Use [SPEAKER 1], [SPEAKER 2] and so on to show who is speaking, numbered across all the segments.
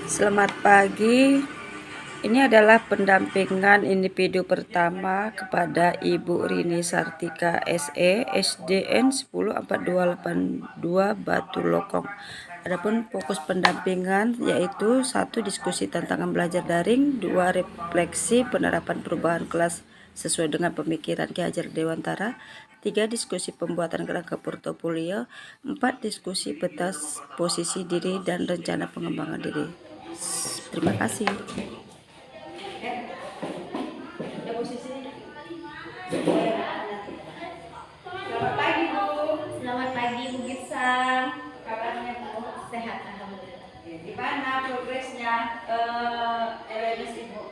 [SPEAKER 1] Selamat pagi. Ini adalah pendampingan individu pertama kepada Ibu Rini Sartika SE, SDN 104282 Batu Lokong. Adapun fokus pendampingan yaitu 1. Diskusi tantangan belajar daring, 2. Refleksi penerapan perubahan kelas sesuai dengan pemikiran Ki Hajar Dewantara, 3. Diskusi pembuatan kerangka portofolio, 4. Diskusi peta posisi diri dan rencana pengembangan diri. Terima kasih.
[SPEAKER 2] Selamat pagi Bu. Selamat pagi Bu Gisang. Kabarnya Bu? Sehat alhamdulillah. Di mana progresnya LMS Ibu?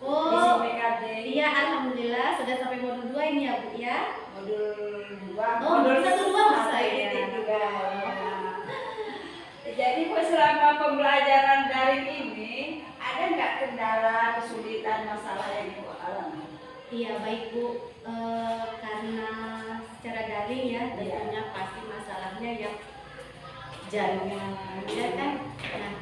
[SPEAKER 3] Oh,
[SPEAKER 2] iya alhamdulillah sudah sampai modul 2 ini ya Bu ya.
[SPEAKER 3] Modul 2.
[SPEAKER 2] Oh, modul 1 masa
[SPEAKER 3] ya.
[SPEAKER 2] juga.
[SPEAKER 3] Jadi Bu, selama pembelajaran daring ini ada nggak kendala, kesulitan, masalah yang Ibu alami?
[SPEAKER 2] Iya baik Bu, karena secara daring ya tentunya pasti masalahnya yang jaringan ya kan. Nah,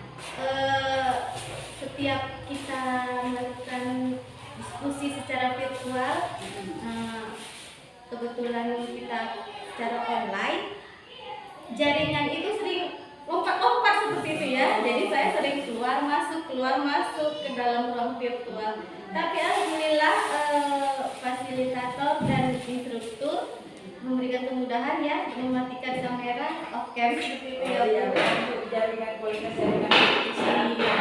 [SPEAKER 2] setiap kita melakukan diskusi secara virtual, kebetulan kita secara online, jaringan itu sering lompat-lompat seperti itu ya. Jadi saya sering keluar masuk ke dalam ruang virtual. Tapi alhamdulillah fasilitator dan instruktur memberikan kemudahan ya, mematikan kamera off cam seperti itu ya.
[SPEAKER 3] Jaringan kualitas jaringan.
[SPEAKER 2] Iya.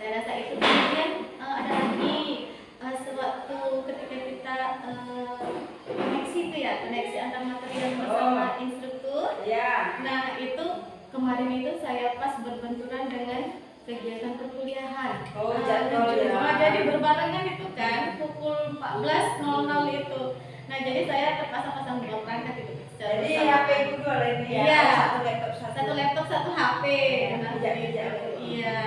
[SPEAKER 2] Saya rasa itu. Kemudian ada lagi sewaktu ketika kita koneksi itu ya, koneksi antar material bersama instruktur.
[SPEAKER 3] Ya.
[SPEAKER 2] Nah itu kemarin itu saya pas berbenturan dengan kegiatan perkuliahan.
[SPEAKER 3] Oh, jadwal ya.
[SPEAKER 2] Jadi berbarengan itu kan pukul 14.00 itu. Nah jadi saya terpaksa pasang dua perangkat itu.
[SPEAKER 3] Jadi HP itu dua ini ya.
[SPEAKER 2] Iya.
[SPEAKER 3] Satu laptop
[SPEAKER 2] satu HP. Nah,
[SPEAKER 3] iya.
[SPEAKER 2] Iya.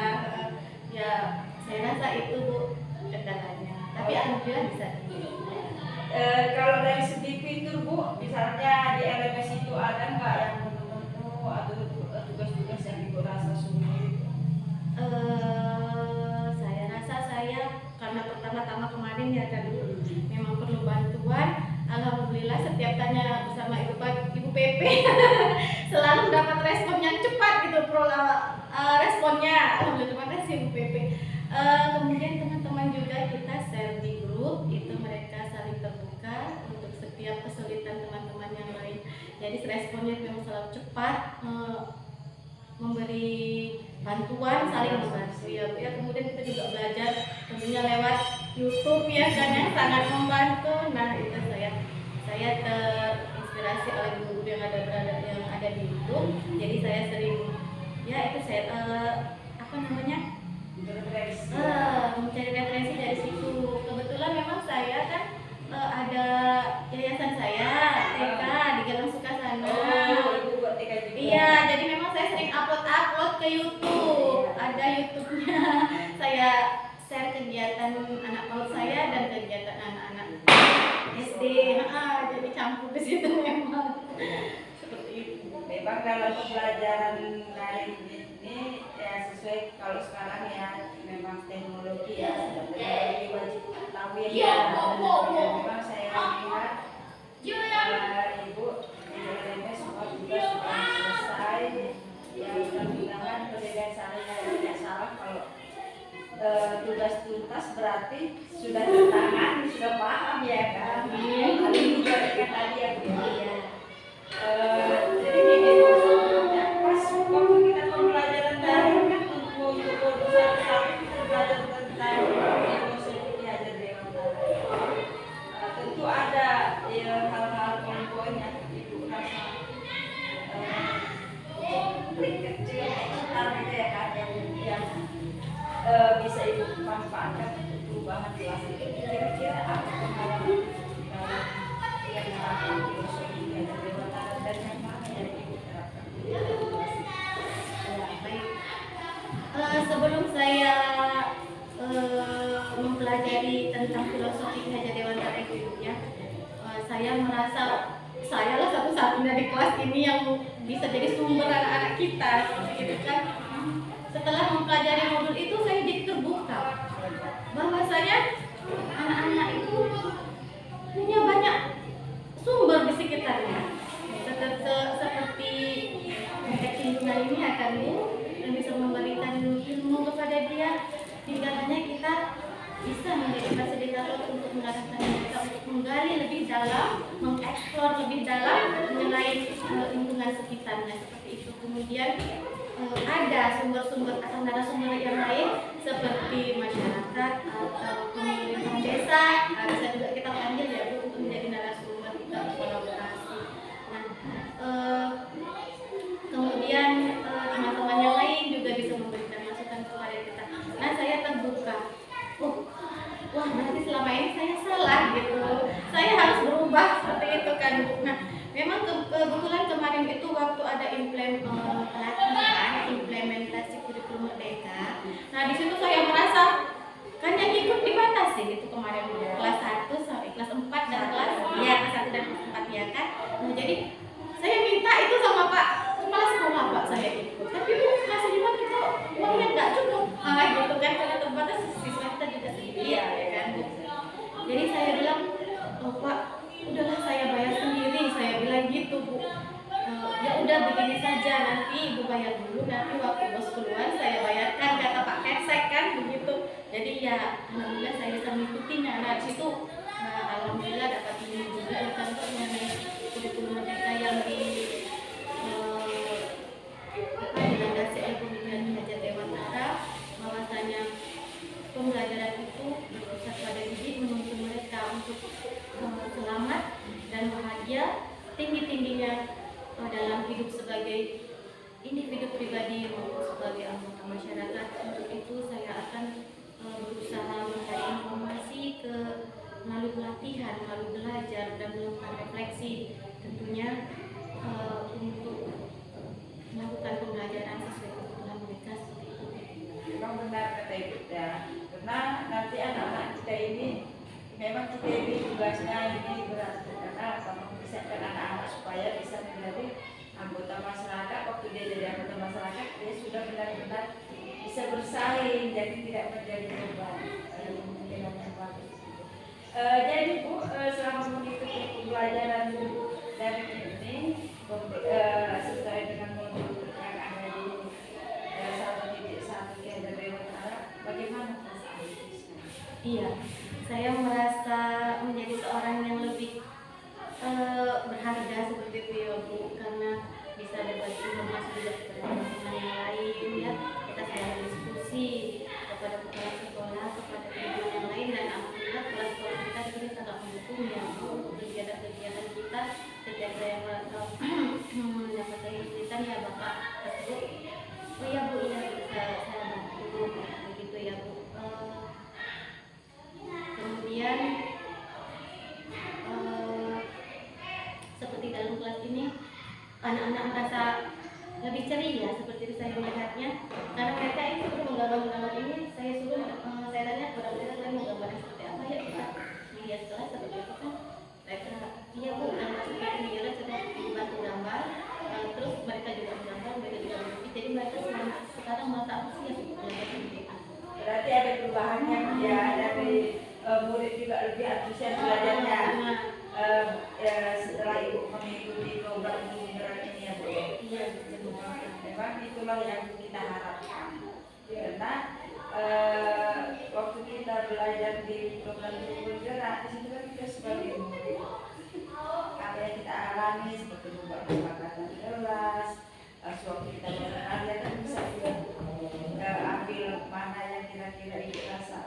[SPEAKER 2] Ya saya rasa itu Bu kendalanya. Tapi alhamdulillah bisa.
[SPEAKER 3] Kalau dari segi fitur Bu, misalnya di LMS itu ada nggak yang menu-menu atau tugas-tugas yang Ibu rasa sulit?
[SPEAKER 2] Saya rasa karena pertama-tama kemarin ya kan memang perlu bantuan. Alhamdulillah setiap tanya bersama Ibu PP selalu dapat respon yang cepat gitu responnya. Alhamdulillah terima kasih Ibu PP. Kemudian teman-teman juga kita share di grup itu, mereka saling terbuka untuk setiap kesulitan teman-teman yang lain. Jadi responnya memang selalu cepat, memberi bantuan, saling membantu ya. Kemudian kita juga belajar tentunya lewat YouTube ya kan, yang sangat membantu. Nah itu saya terinspirasi oleh guru yang ada di YouTube. Jadi saya sering ya itu mencari referensi dari situ. Kebetulan memang saya kan ada yayasan saya TK di Galang Sukasana. Iya, jadi memang saya sering upload ke YouTube. Ada YouTube-nya. Saya share kegiatan anak PAUD saya dan kegiatan anak-anak SD. Jadi campur ke situ memang. Seperti itu.
[SPEAKER 3] Memang dalam pembelajaran daring ini ya sesuai kalau sekarang ya memang teknologi ya teknologi wajib tahu ya. Memang saya lihat Ibu di LMS semua tugas sudah selesai. Ya mudah-mudahan perbedaan salahnya tidak salah kalau tugas tuntas berarti sudah tertangani, sudah paham ya kan. Hal ini juga tadi ya Bu. Jadi ini pas waktu kita pembelajaran daring kan untuk satu kita belajar tentang filosofi Ki Hajar Dewantara. Tentu ada ya, hal-hal poin-poin yang Ibu rasa kecil gitu ya kan yang bisa Ibu manfaatkan untuk perubahan kelas itu. Kira-kira apa pengalaman yang melakukan filosofi Ki Hajar Dewantara dan yang mana yang Ibu terapkan?
[SPEAKER 2] Sebelum saya mempelajari tentang filosofi Ki Hajar Dewantara itu ya, saya merasa saya lah satu-satunya di kelas ini yang bisa jadi sumber anak-anak kita gitu kan. Setelah tinggal hanya kita bisa menjadi fasilitator untuk mengarahkan mereka untuk menggali lebih dalam, mengeksplor lebih dalam mengenai lingkungan sekitarnya seperti itu. Kemudian ada sumber-sumber atau narasumber yang lain seperti masyarakat atau pemerintahan desa, bisa juga kita panggil ya Bu untuk menjadi narasumber, kita kolaborasi. Nah, kemudian teman-teman yang lain juga bisa memberikan masukan kepada kita. Nah, saya terbuka. Wah, berarti selama ini saya salah gitu. Saya harus berubah seperti itu kan Bu. Nah, memang kebetulan kemarin itu waktu ada pelatihan implementasi kurikulum merdeka. Nah, di situ saya merasa kan yang ikut dibatasi gitu kemarin kelas 1 sampai kelas 4 dan kelas 1 dan 4 ya kan. Nah, jadi saya minta itu sama Pak Kepala Sekolah Pak saya ikut. Tapi Bu, masih di mana itu uangnya nggak cukup. Gitu kan karena terbatas siswa kita juga sedikit ya kan Bu. Jadi saya bilang, "Oh, Pak, udahlah saya bayar sendiri," saya bilang gitu Bu. Ya udah begini saja, nanti Ibu bayar dulu, nanti waktu bos keluar saya bayarkan, kata Pak Kensek kan begitu. Jadi ya alhamdulillah saya bisa mengikutinya. Nah, di situ alhamdulillah dapat ini juga ya kan mengenai kurikulum merdeka yang dilandasi oleh pemikiran Hajar Dewantara, bahwasanya pembelajaran itu berpusat pada didik menuntun mereka untuk selamat dan bahagia tinggi-tingginya dalam hidup sebagai individu pribadi maupun sebagai anggota masyarakat. Untuk itu saya akan berusaha mencari informasi melalui pelatihan, melalui belajar dan melakukan refleksi tentunya untuk melakukan pembelajaran sesuai kebutuhan mereka seperti itu.
[SPEAKER 3] Memang benar kata Ibu ya, karena nanti anak-anak kita ini memang kita ini tugasnya ini berat karena mempersiapkan anak-anak supaya bisa menjadi anggota masyarakat. Waktu dia jadi anggota masyarakat dia sudah benar-benar bisa bersaing, jadi tidak menjadi beban. Jadi Bu, selama mengikuti pembelajaran dari ini sesuai dengan modul yang ada di satu Hajar Dewantara, bagaimana perasaan Ibu sekarang?
[SPEAKER 2] Iya, saya merasa menjadi seorang yang lebih berharga seperti itu ya Bu, karena bisa berbagi informasi juga kepada teman-teman yang lain ya. Kita selalu diskusi kepada kepala sekolah, kepada teman yang lain, dan alhamdulillah kepala sekolah kita di sini sangat mendukung ya Bu untuk kegiatan-kegiatan kita. Setiap saya mendapat kesulitan ya Bapak tersebut, oh ya Bu, ya saya bantu begitu ya Bu. Kemudian seperti dalam kelas ini anak-anak merasa lebih ceria seperti itu saya melihatnya, karena mereka itu sudah menggambar ini. Saya suruh saya tanya kepada mereka, kalian mau gambarnya seperti apa ya kita media kelas seperti itu kan. Mereka iya Bu, gambar seperti ini ya, sudah dibantu gambar. Terus mereka juga menggambar, mereka juga melukis. Jadi mereka sekarang merasa antusias untuk belajar pendidikan.
[SPEAKER 3] Berarti ada perubahannya ya, dari murid juga lebih antusias belajarnya setelah Ibu mengikuti program pembelajaran ini ya Bu.
[SPEAKER 2] Iya,
[SPEAKER 3] memang itulah yang kita harapkan karena waktu kita belajar di program pembelajaran di situ kan kita sebagai murid apa yang kita alami seperti membuat kesepakatan kelas, sewaktu kita belajar kan bisa kita ambil mana yang kira-kira Ibu rasa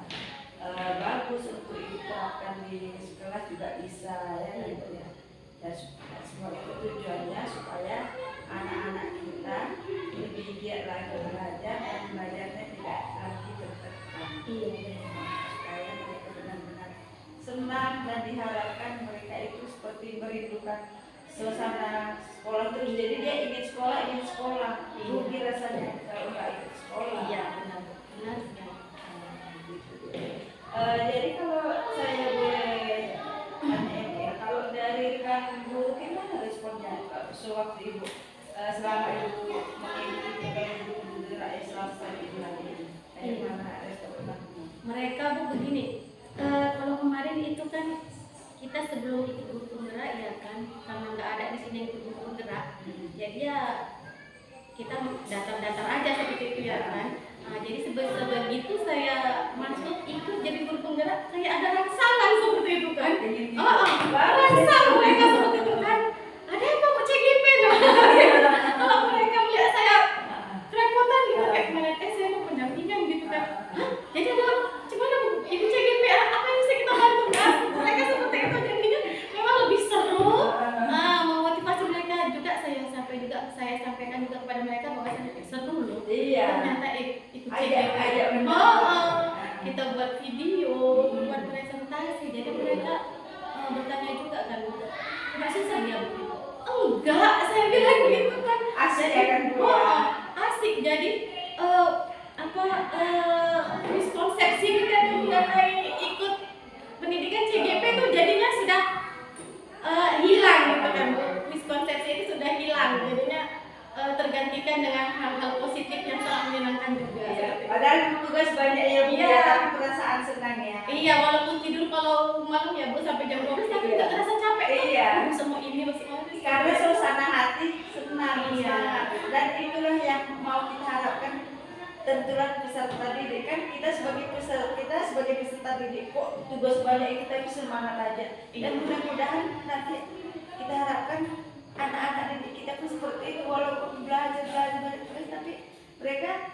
[SPEAKER 3] bagus untuk diterapkan di kelas juga bisa ya gitu ya. Dan semua itu tujuannya supaya anak-anak kita lebih giat lagi belajar dan belajarnya tidak lagi tertekan. Supaya mereka benar-benar senang dan diharapkan mereka itu seperti merindukan suasana sekolah terus. Jadi dia ingin sekolah, rugi rasanya kalau nggak ikut sekolah.
[SPEAKER 2] Iya, benar.
[SPEAKER 3] Jadi kalau saya boleh tanya ya, kalau dari rekan guru gimana responnya sewaktu Ibu selama Ibu mengikuti program guru penggerak Islam sampai Ibu hari ini? Bagaimana responnya?
[SPEAKER 2] Mereka Bu begini, kalau kemarin itu kan kita sebelum ikut guru penggerak ya kan, karena nggak ada di sini ikut guru penggerak, jadi ya kita datar-datar aja seperti itu ya kan. Jadi sebegitu saya menggerak kayak ada rangsangan seperti itu kan.
[SPEAKER 3] Ingin
[SPEAKER 2] Rangsang mereka seperti itu kan. Ada apa mau CGP nah? Kalau mereka melihat saya kerepotan gitu kayak kemarin saya mau pendampingan gitu kan. Hah? Jadi ada gimana Bu? Ibu CGP apa yang bisa kita bantu kan? Mereka seperti itu jadinya memang lebih seru. Memotivasi mereka juga saya sampaikan juga kepada mereka bahwa seru loh.
[SPEAKER 3] Iya.
[SPEAKER 2] Ternyata ikut
[SPEAKER 3] Ajak
[SPEAKER 2] CGP.
[SPEAKER 3] menang.
[SPEAKER 2] Kita buat video, buat presentasi. Jadi mereka bertanya juga kan, nggak susah ya Bu? Enggak, saya bilang gitu kan.
[SPEAKER 3] Asik ya kan Bu ya?
[SPEAKER 2] Asik. Jadi miskonsepsi kita mengenai ikut pendidikan CGP itu jadinya sudah hilang gitu kan Bu. Miskonsepsi itu sudah hilang, jadinya tergantikan dengan hal-hal positif yang sangat menyenangkan juga.
[SPEAKER 3] Padahal tugas banyak ya Bu,
[SPEAKER 2] Iya.
[SPEAKER 3] tapi perasaan senang ya.
[SPEAKER 2] Iya, walaupun tidur kalau malam ya Bu sampai jam 12 tapi nggak terasa capek tuh.
[SPEAKER 3] Iya.
[SPEAKER 2] Semua ini semua ini.
[SPEAKER 3] Karena suasana hati senang,
[SPEAKER 2] Iya.
[SPEAKER 3] semangat. Dan itulah yang mau kita harapkan. Tentulah peserta didik kan kita sebagai peserta didik kok tugas banyak itu tapi semangat aja. Dan mudah-mudahan nanti kita harapkan anak-anak didik kita pun seperti itu, walaupun belajar banyak tugas tapi mereka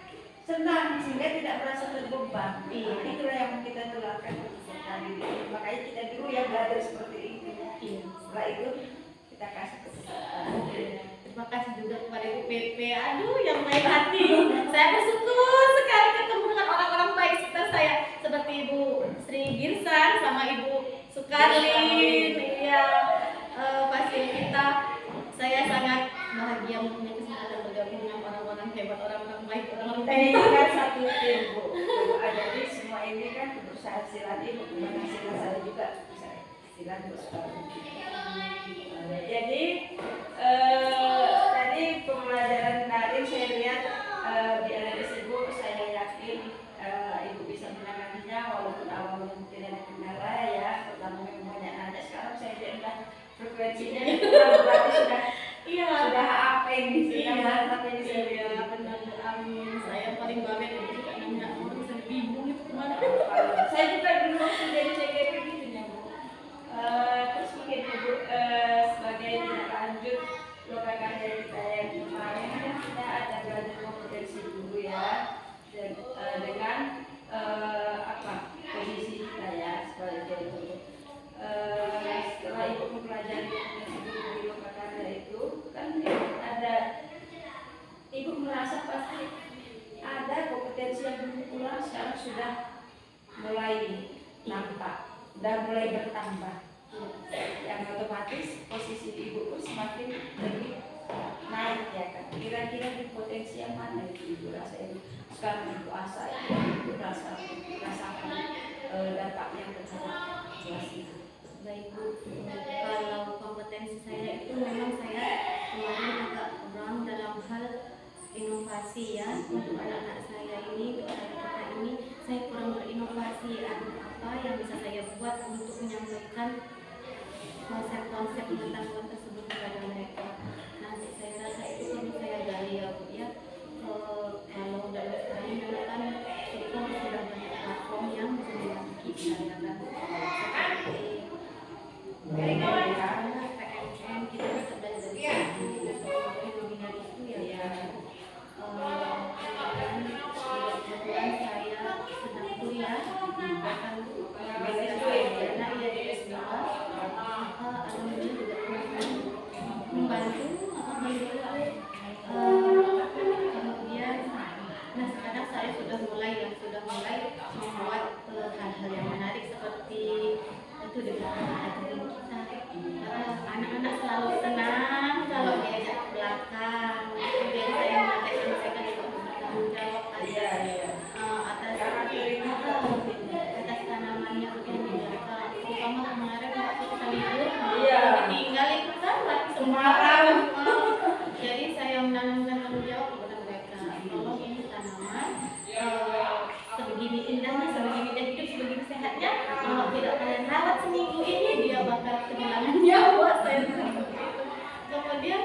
[SPEAKER 3] senang sehingga tidak merasa terbeban.
[SPEAKER 2] Iya.
[SPEAKER 3] Itulah yang kita tularkan ke peserta didik. Makanya kita dulu yang belajar seperti itu.
[SPEAKER 2] Iya.
[SPEAKER 3] Setelah itu kita kasih ke peserta.
[SPEAKER 2] Terima kasih juga kepada Ibu PP. Aduh, yang baik hati. Saya bersyukur sekali ketemu dengan orang-orang baik sekitar saya seperti Ibu Sri Girsan sama Ibu Sukarlin. Iya, pasti kita. Saya sangat bahagia mempunyai kesempatan bergabung dengan orang-orang hebat, orang-orang baik, orang-orang
[SPEAKER 3] Ini
[SPEAKER 2] pintar.
[SPEAKER 3] kan satu tim Bu. Jadi semua ini kan berusaha silati menghasilkan saya juga bisa silati jadi tadi pembelajaran daring saya lihat di LDS Ibu, saya yakin Ibu bisa menanganinya walaupun awalnya mungkin ada kendala ya, pertama memang banyak nanya, sekarang saya lihat frekuensinya berarti sudah
[SPEAKER 2] Iya.
[SPEAKER 3] sudah apa ini sudah
[SPEAKER 2] Iya.
[SPEAKER 3] mantap ini saya
[SPEAKER 2] Iya,
[SPEAKER 3] lihat.
[SPEAKER 2] benar. Amin. Saya paling banget itu juga nanya orang saya bingung itu kemana.
[SPEAKER 3] Saya juga dulu waktu jadi CGP gitu ya Bu. Terus mungkin Ibu sebagai tindak lanjut program karya kita yang kemarin kan kita ada belajar kompetensi dulu ya, dan dengan posisi kita ya sebagai guru. Setelah Ibu mempelajari kompetensi guru di program karya itu kan ada Ibu merasa pasti ada kompetensi yang dulu kurang sekarang sudah mulai nampak, sudah mulai bertambah. Yang otomatis posisi Ibu pun semakin lebih naik ya kan. Kira-kira di potensi yang mana itu Ibu rasa itu sekarang Ibu asa Ibu rasakan dampaknya terhadap kelas itu.
[SPEAKER 2] Baik Bu, kalau kompetensi saya itu memang saya kemarin agak kurang dalam hal inovasi ya untuk anak-anak saya ini, untuk anak-anak ini saya kurang berinovasi. Ada apa yang bisa saya buat untuk menyampaikan konsep-konsep pengetahuan tersebut kepada mereka. Nanti saya rasa itu perlu saya gali ya Bu ya. Kalau dalam sekarang kan itu sudah banyak platform yang bisa membantu kita ya kan, seperti PMM kita bisa belajar dari situ, webinar itu ya. Kemudian saya sedang kuliah bahkan masih sarjana ya di S2. Alhamdulillah juga membantu kemudian sekarang saya sudah mulai membuat hal-hal yang menarik seperti itu dengan anak-anak kita. Anak-anak selalu senang kalau diajak ke belakang. Kemudian saya mengatakan mereka juga bertanggung jawab atas tanamannya yang di belakang. Terutama kemarin waktu kita libur ditinggal itu kan lagi Semarang. Jadi saya menanamkan tanggung jawab kepada mereka. Tolong ini tanaman sebegini indahnya, sebegini dia hidup, sebegini sehatnya. Kalau tidak kalian rawat seminggu ini dia bakal kehilangan nyawa. Saya seperti itu. Kemudian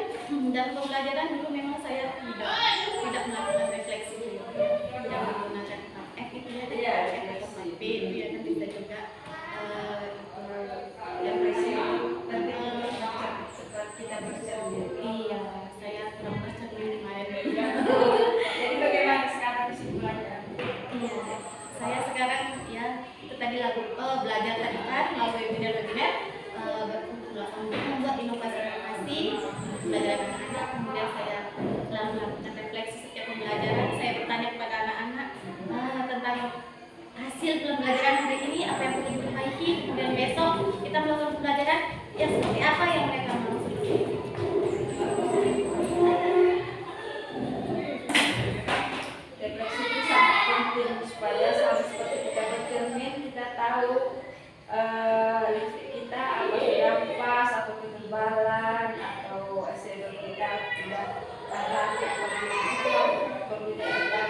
[SPEAKER 2] dalam pembelajaran dulu memang saya tidak melakukan refleksi dulu, tidak menggunakan F itu ya, P itu ya kan bisa juga webinar-webinar membuat inovasi-inovasi pembelajaran anak-anak. Kemudian saya selalu melakukan refleksi setiap pembelajaran. Saya bertanya kepada anak-anak tentang hasil pembelajaran hari ini, apa yang perlu diperbaiki. Kemudian besok kita melakukan pembelajaran yang seperti apa yang mereka mau.
[SPEAKER 3] Refleksi itu sangat penting supaya sama seperti kita bercermin, kita tahu lipstick kita apa sudah pas atau ketebalan atau eyeshadow kita sudah rapi atau belum, itu perlu kita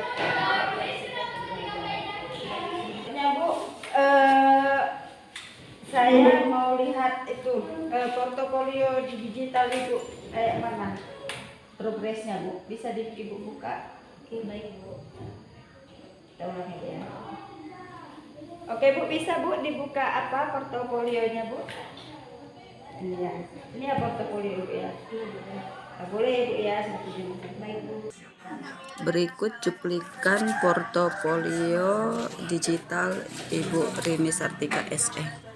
[SPEAKER 3] refleksikan terlebih dahulu. Bu, saya mau lihat itu portofolio di digital Ibu kayak mana progresnya, Bu, bisa Ibu buka?
[SPEAKER 2] Oke, baik Bu.
[SPEAKER 3] Kita ulangi ya. Oke Bu, bisa Bu dibuka apa portofolionya Bu? Ini ya, ini ya portofolio Bu ya. Boleh ya Bu ya, satu dibuka. Baik Bu.
[SPEAKER 1] Berikut cuplikan portofolio digital Ibu Rini Sartika SE.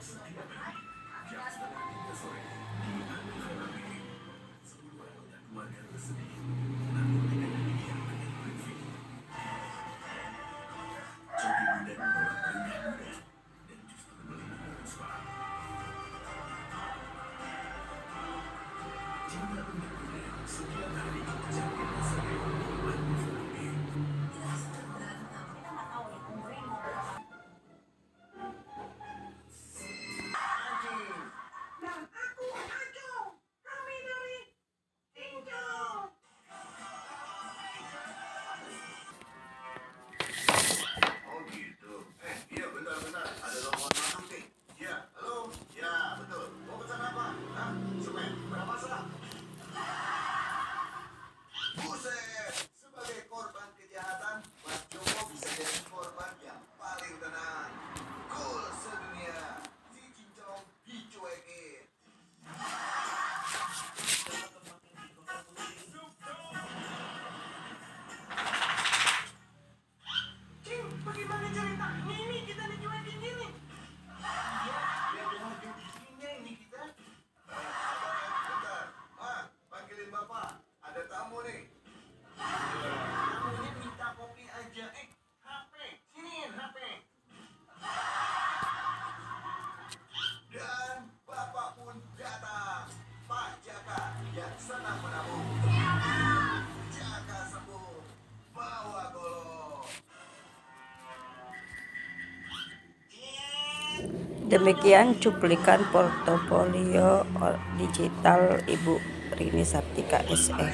[SPEAKER 1] Demikian cuplikan portofolio digital Ibu Rini Sartika SE.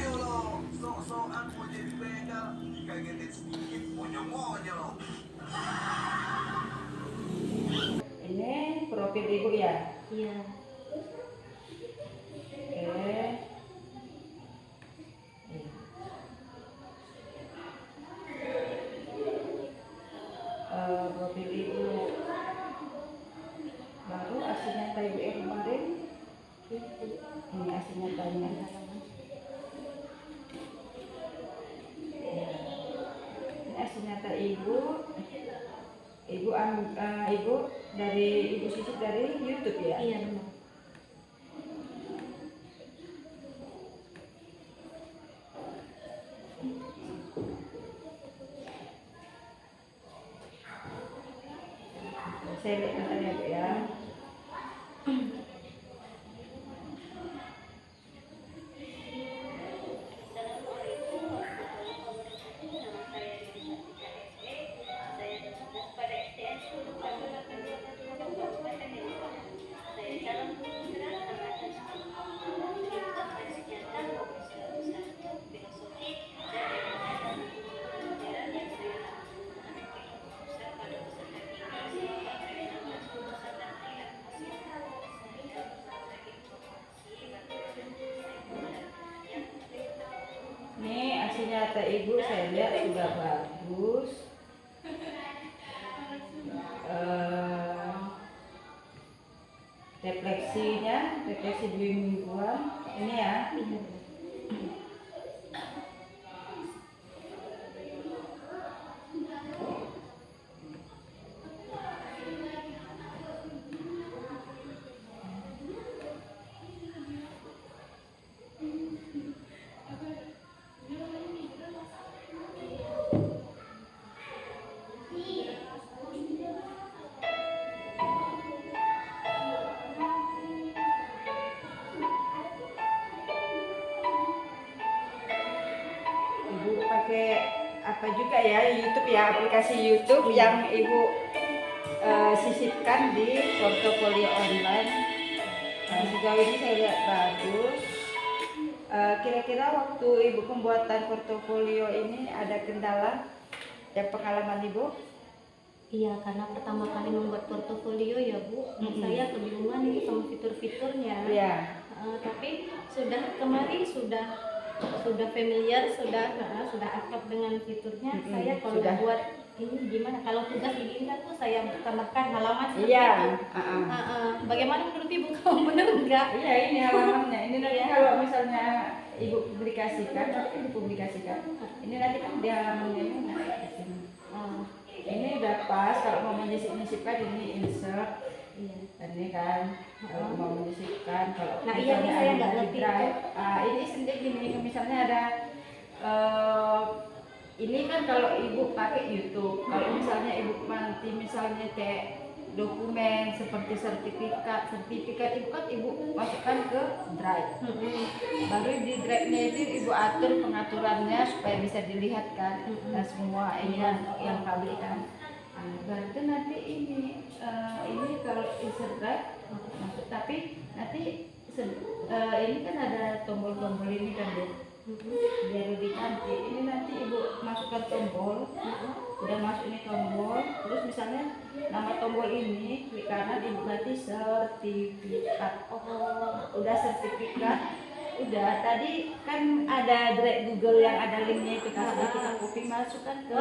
[SPEAKER 3] Ini profil Ibu ya?
[SPEAKER 2] Iya.
[SPEAKER 3] Oke. Profil Ibu baru asli nyata Ibu yang kemarin. Ini asli nyatanya. Ini asli nyata Ibu. Ibu dari Ibu Sisik dari YouTube ya?
[SPEAKER 2] Iya benar.
[SPEAKER 3] Saya lihat bentar ya Bu ya. Ini asli nyata Ibu saya lihat sudah bagus. Refleksi 2 mingguan ini ya. juga ya YouTube ya, aplikasi YouTube yang Ibu sisipkan di portofolio online. Sejauh ini saya lihat bagus. Kira-kira waktu Ibu pembuatan portofolio ini ada kendala yang pengalaman Ibu?
[SPEAKER 2] Iya, karena pertama kali membuat portofolio ya Bu, saya kebingungan itu sama fitur-fiturnya.
[SPEAKER 3] Iya.
[SPEAKER 2] Tapi kemarin sudah familiar, sudah akrab dengan fiturnya. Saya kalau
[SPEAKER 3] sudah.
[SPEAKER 2] buat ini gimana? Kalau tugas begini kan tuh saya tambahkan halaman seperti
[SPEAKER 3] Iya.
[SPEAKER 2] itu. Bagaimana menurut Ibu? Kamu benar enggak?
[SPEAKER 3] Iya, ini halamannya. Ini nanti kalau misalnya Ibu publikasikan, nanti kan dipublikasikan. Ini nanti kan di halamannya ini ada di sini. Ini udah pas. Kalau mau menyisipkan ini insert.
[SPEAKER 2] Iya.
[SPEAKER 3] Ini kan kalau mau menyisipkan. Kalau
[SPEAKER 2] Nah iya nih saya nggak ngerti.
[SPEAKER 3] Ini sendiri gini, misalnya ada ini kan kalau Ibu pakai YouTube. Kalau misalnya Ibu nanti misalnya kayak dokumen seperti sertifikat Ibu kan Ibu masukkan ke drive. Baru di drive-nya itu Ibu atur pengaturannya supaya bisa dilihat kan. Nah, semua ini yang publik kan. Baru nanti ini kalau insert drive masuk, tapi nanti ini kan ada tombol-tombol ini kan Bu. Biar lebih cantik. Ini nanti Ibu masukkan tombol. Udah masuk ini tombol, terus misalnya nama tombol ini klik kanan, Ibu ganti sertifikat. Udah sertifikat. Udah, tadi kan ada drive Google yang ada linknya itu kan, kita copy masukkan ke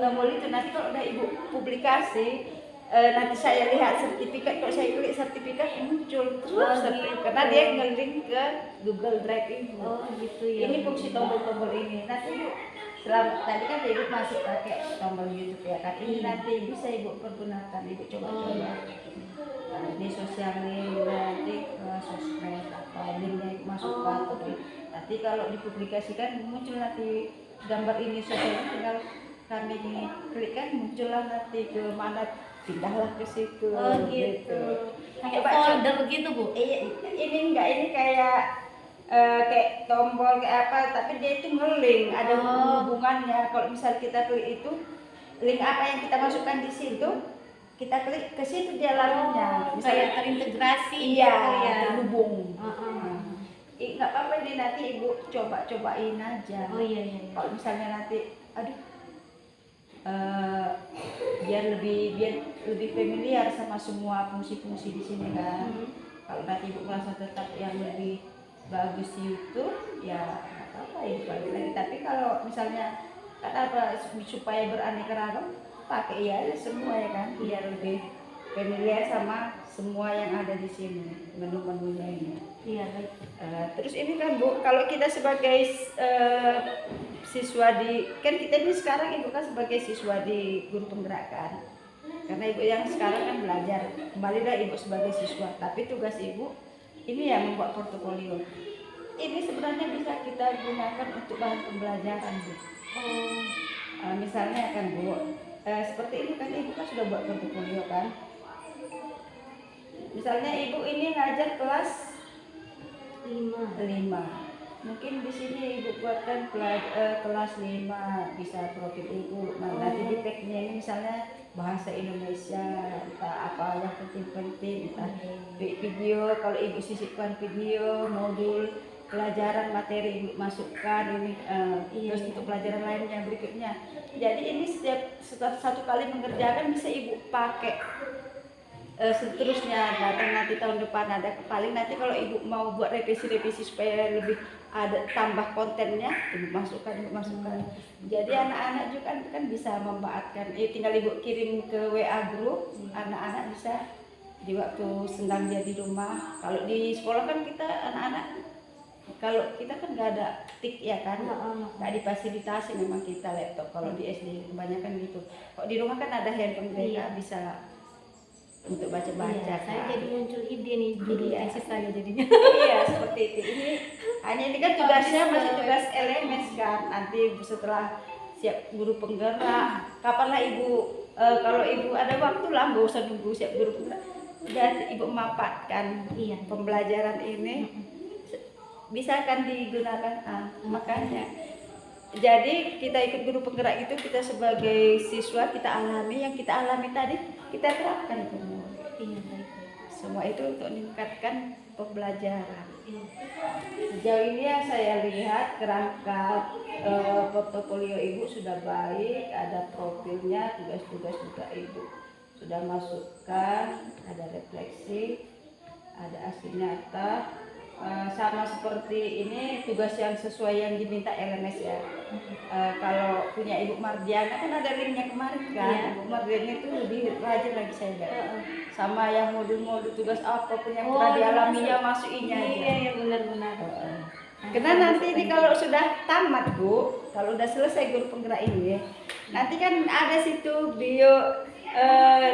[SPEAKER 3] tombol itu. Nanti kalau udah Ibu publikasi, nanti saya lihat sertifikat, kalau saya klik sertifikat muncul terus karena dia nge-link ke Google Drive ini.
[SPEAKER 2] Gitu ya.
[SPEAKER 3] Ini fungsi tombol-tombol ini. Nanti Ibu tadi kan Ibu masih pakai tombol YouTube ya kan. Ini nanti bisa Ibu pergunakan, Ibu coba-coba. Di sosial media, nanti ke sosmed apa linknya Ibu masukkan. Nanti kalau dipublikasikan muncul nanti gambar ini sosial, tinggal kami klik kan muncullah nanti ke mana, pindahlah ke situ.
[SPEAKER 2] Gitu. Kayak
[SPEAKER 3] Coba
[SPEAKER 2] folder begitu Bu?
[SPEAKER 3] Ini enggak, ini kayak tombol kayak apa, tapi dia itu nge-link, ada hubungannya. Kalau misal kita klik itu link apa yang kita masukkan di situ, kita klik ke situ dia lalunya.
[SPEAKER 2] Misalnya terintegrasi.
[SPEAKER 3] Iya,
[SPEAKER 2] gitu ya.
[SPEAKER 3] terhubung. Nggak apa-apa, ini nanti Ibu coba-cobain aja.
[SPEAKER 2] Iya.
[SPEAKER 3] Kalau misalnya nanti, biar lebih familiar sama semua fungsi-fungsi di sini kan. Kalau nanti Ibu merasa tetap yang lebih bagus di YouTube, ya nggak apa-apa Ibu balik lagi. Tapi kalau misalnya supaya beraneka ragam, pakai ya semua ya kan, biar lebih familiar sama semua yang ada di sini, menu-menunya ini.
[SPEAKER 2] Iya, baik.
[SPEAKER 3] Terus ini kan Bu, kalau kita sebagai siswa kan kita ini sekarang Ibu kan sebagai siswa di guru penggerak, karena Ibu yang sekarang kan belajar, kembalilah Ibu sebagai siswa, tapi tugas Ibu ini ya membuat portofolio. Ini sebenarnya bisa kita gunakan untuk bahan pembelajaran Bu. Misalnya kan Bu, seperti ini kan Ibu kan sudah buat portofolio kan. Misalnya Ibu ini ngajar kelas 5. Mungkin di sini Ibu buatkan kelas 5, bisa profil Ibu. Nah, nanti di tag-nya ini misalnya bahasa Indonesia, entah apa yang penting-penting, entah video, kalau Ibu sisipkan video, modul pelajaran materi Ibu masukkan ini, terus untuk pelajaran lainnya berikutnya. Jadi ini setiap satu kali mengerjakan bisa Ibu pakai seterusnya, nanti tahun depan ada, paling nanti kalau Ibu mau buat revisi supaya lebih ada tambah kontennya, Ibu masukkan. Jadi anak-anak juga kan bisa memanfaatkan. Tinggal Ibu kirim ke WA grup, anak-anak bisa di waktu senggang dia di rumah. Kalau di sekolah kan kita anak-anak, kalau kita kan nggak ada tik ya kan, nggak difasilitasi memang kita laptop. Kalau di SD kebanyakan gitu. Kok di rumah kan ada handphone mereka bisa untuk baca-baca.
[SPEAKER 2] Saya jadi muncul ide nih, jadi tesis saya jadinya.
[SPEAKER 3] Iya, seperti itu. Ini kan tugasnya masih tugas LMS kan. Nanti setelah siap guru penggerak, kapanlah Ibu, kalau Ibu ada waktu lah, nggak usah nunggu siap guru penggerak, dan Ibu memanfaatkan pembelajaran ini bisa kan digunakan. Makanya Jadi kita ikut guru penggerak itu, kita sebagai siswa kita alami yang kita alami tadi, kita terapkan ke murid.
[SPEAKER 2] Iya, baik.
[SPEAKER 3] Semua itu untuk meningkatkan pembelajaran.
[SPEAKER 2] Iya.
[SPEAKER 3] Sejauh ini yang saya lihat kerangka portofolio ibu sudah baik, ada profilnya, tugas-tugas juga ibu sudah masukkan, ada refleksi, ada aksi nyata. Sama seperti ini tugas yang sesuai yang diminta LMS ya. Kalau punya Ibu Mardiana kan ada linknya kemarin kan.
[SPEAKER 2] Iya.
[SPEAKER 3] Ibu Mardiana itu lebih rajin lagi saya lihat. Sama yang modul-modul tugas apapun yang
[SPEAKER 2] Oh,
[SPEAKER 3] pernah dialaminya
[SPEAKER 2] dimasuk.
[SPEAKER 3] masukinnya aja.
[SPEAKER 2] Iya, iya, benar-benar.
[SPEAKER 3] Karena nanti ini kalau sudah tamat Bu, kalau udah selesai guru penggerak ini, nanti kan ada situ bio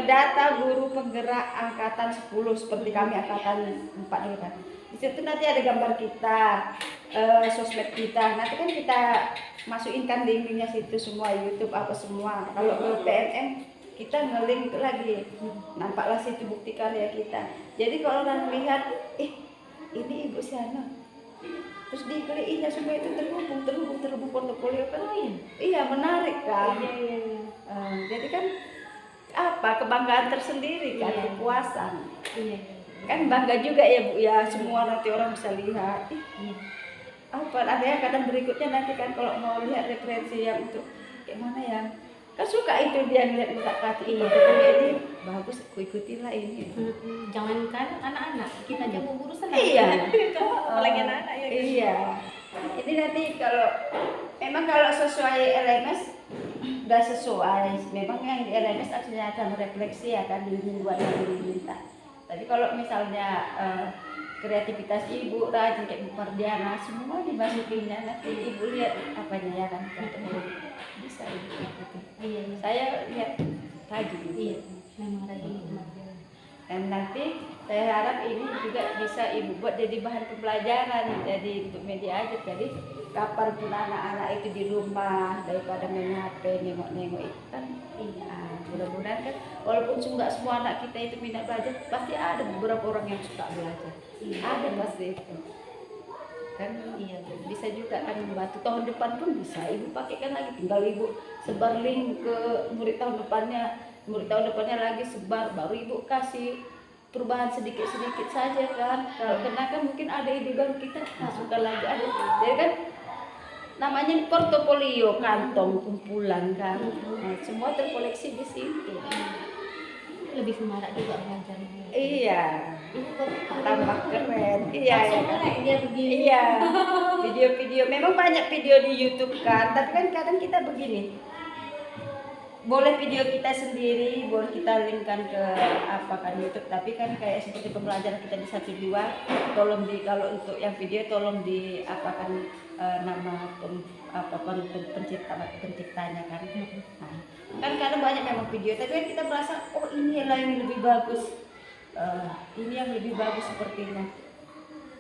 [SPEAKER 3] data guru penggerak angkatan 10 seperti kami angkatan 4 dulu kan. Di situ nanti ada gambar kita, sosmed kita. Nanti kan kita masukin kan linknya situ semua, YouTube apa semua. Kalau ke PNM kita nge-link lagi, nampaklah situ bukti karya kita. Jadi kalau orang lihat, ini Ibu Siana, terus diklik iya semua itu terhubung portofolio kan. Iya menarik kan. Jadi kan apa kebanggaan tersendiri kan,
[SPEAKER 2] Iya.
[SPEAKER 3] kepuasan.
[SPEAKER 2] Iya.
[SPEAKER 3] Kan bangga juga ya Bu ya, semua nanti orang bisa lihat.
[SPEAKER 2] Iya.
[SPEAKER 3] Apa ada yang kadang berikutnya nanti kan kalau mau lihat referensi yang untuk kayak mana ya, kan suka itu dia ngeliat muka kaki ini bagus, aku ikutilah ini.
[SPEAKER 2] Jangankan anak-anak, kita aja mau guru senang.
[SPEAKER 3] Iya.
[SPEAKER 2] Apalagi anak-anak ya.
[SPEAKER 3] Iya. Ini nanti kalau memang kalau sesuai LMS udah sesuai, memang yang di LMS artinya akan refleksi ya kan di mingguan yang diminta. Tapi kalau misalnya kreativitas ibu rajin kayak Bu Mardiana semua dimasukinnya, nanti ibu lihat apanya ya kan, bisa ibu ikuti.
[SPEAKER 2] Iya, iya.
[SPEAKER 3] Saya lihat rajin.
[SPEAKER 2] Iya, memang rajin kemarin.
[SPEAKER 3] Dan nanti saya harap ini juga bisa ibu buat jadi bahan pembelajaran, jadi untuk media aja. Jadi kapanpun anak-anak itu di rumah daripada main HP nengok-nengok itu kan. Iya, mudah-mudahan kan walaupun nggak semua anak kita itu minat belajar, pasti ada beberapa orang yang suka belajar.
[SPEAKER 2] Iya.
[SPEAKER 3] Ada pasti itu. Kan
[SPEAKER 2] Iya.
[SPEAKER 3] bisa juga kan membantu tahun depan pun bisa ibu pakaikan lagi, tinggal ibu sebar link ke murid tahun depannya lagi sebar, baru ibu kasih perubahan sedikit-sedikit saja kan. Kalau kena kan mungkin ada ide baru kita masukkan lagi ada. Jadi kan namanya portofolio, kantong kumpulan kan. Nah, semua terkoleksi di situ.
[SPEAKER 2] Lebih semarak juga belajarnya.
[SPEAKER 3] Iya,
[SPEAKER 2] Ibu baru
[SPEAKER 3] tambah keren. Iya, ya kan?
[SPEAKER 2] dia begini.
[SPEAKER 3] Iya, video-video memang banyak video di YouTube kan, tapi kan kadang kita begini. Boleh video kita sendiri, boleh kita linkkan ke apa kan YouTube, tapi kan kayak seperti pembelajaran kita di 1-2, tolong di kalau untuk yang video tolong di apa kan nama penciptanya kan. Nah, kan kadang banyak memang video, tapi kan kita merasa oh inilah yang lebih bagus, ini yang lebih bagus sepertinya.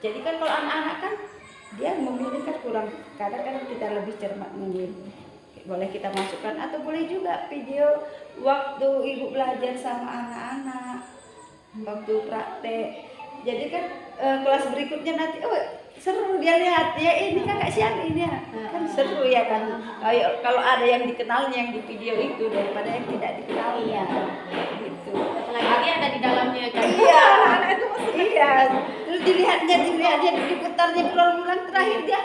[SPEAKER 3] Jadi kan kalau anak-anak kan dia memilih kan kurang, kadang kita lebih cermat memilih. Boleh kita masukkan atau boleh juga video waktu ibu belajar sama anak-anak waktu praktek. Jadi kan kelas berikutnya nanti seru dia lihat ya ini kakak Sian ini ya. Kan seru ya kan. Kalau ada yang dikenalnya yang di video itu daripada yang tidak dikenal.
[SPEAKER 2] Iya.
[SPEAKER 3] Gitu.
[SPEAKER 2] Apalagi dia ada di dalamnya kan.
[SPEAKER 3] Iya. Iya. Terus dilihatnya diputarnya berulang-ulang, terakhir dia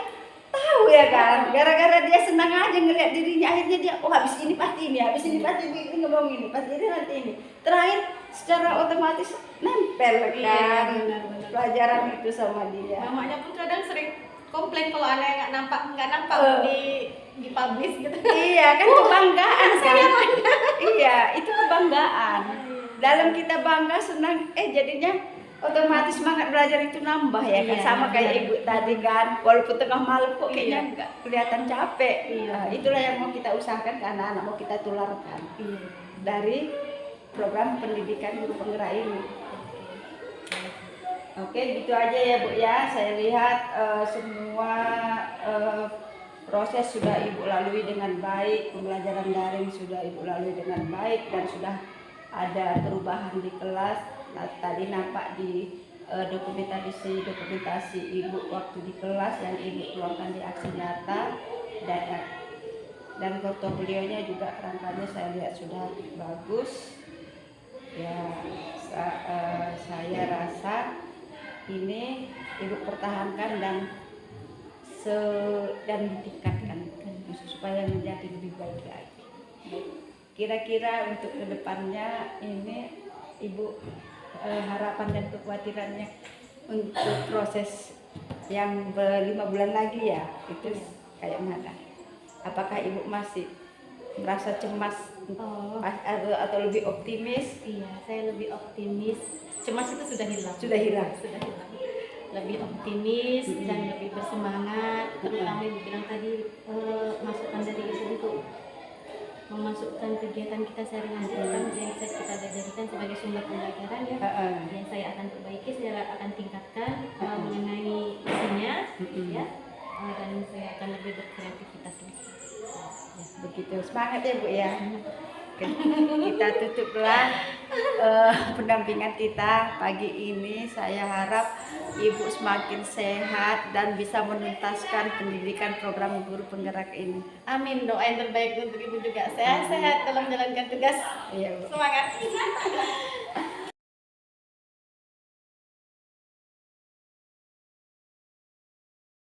[SPEAKER 3] tahu ya kan, gara-gara dia senang aja ngelihat dirinya, akhirnya dia habis ini pasti ini, habis ini pasti ini ngomong ini, pasti ini nanti ini, terakhir secara otomatis nempel kan.
[SPEAKER 2] Iya, benar-benar.
[SPEAKER 3] Pelajaran itu sama dia.
[SPEAKER 2] Mamanya pun kadang sering komplain kalau anak nggak nampak di publish gitu.
[SPEAKER 3] Iya kan, kebanggaan kan. Iya, itu kebanggaan. Dalam kita bangga senang, jadinya otomatis semangat belajar itu nambah ya kan.
[SPEAKER 2] Iya,
[SPEAKER 3] Sama kayak
[SPEAKER 2] benar.
[SPEAKER 3] ibu tadi kan, walaupun tengah malam kok kayaknya nggak kelihatan capek.
[SPEAKER 2] Iya.
[SPEAKER 3] Itulah yang mau kita usahakan ke anak-anak, mau kita tularkan
[SPEAKER 2] Iya.
[SPEAKER 3] dari program pendidikan guru penggerak ini. Oke, gitu aja ya Bu ya. Saya lihat semua proses sudah Ibu lalui dengan baik, pembelajaran daring sudah Ibu lalui dengan baik, dan sudah ada perubahan di kelas. Nah, tadi nampak di dokumentasi Ibu waktu di kelas yang Ibu tuangkan di aksi nyata, dan dan portofolionya juga kerangkanya saya lihat sudah bagus. Ya, saya rasa ini Ibu pertahankan dan ditingkatkan supaya menjadi lebih baik lagi. Kira-kira untuk kedepannya ini Ibu harapan dan kekhawatirannya untuk proses yang 5 bulan lagi ya itu kayak mana? Apakah Ibu masih merasa cemas atau lebih optimis?
[SPEAKER 2] Iya, saya lebih optimis. Cemas itu sudah hilang.
[SPEAKER 3] Sudah hilang.
[SPEAKER 2] Lebih optimis dan lebih bersemangat. Terutama Ibu bilang tadi masukan dari Ibu untuk memasukkan kegiatan kita sehari-hari yang bisa kita jadikan sebagai sumber pembelajaran ya. Yang saya akan perbaiki, saya akan tingkatkan mengenai isinya ya. Dan saya akan lebih berkreativitas lagi.
[SPEAKER 3] Ya, begitu, semangat ya Bu ya. Kita tutuplah pendampingan kita pagi ini. Saya harap Ibu semakin sehat dan bisa menuntaskan pendidikan program guru penggerak ini.
[SPEAKER 2] Amin, doa yang terbaik untuk Ibu juga sehat-sehat dalam menjalankan tugas.
[SPEAKER 3] Iya Bu.
[SPEAKER 2] Semangat.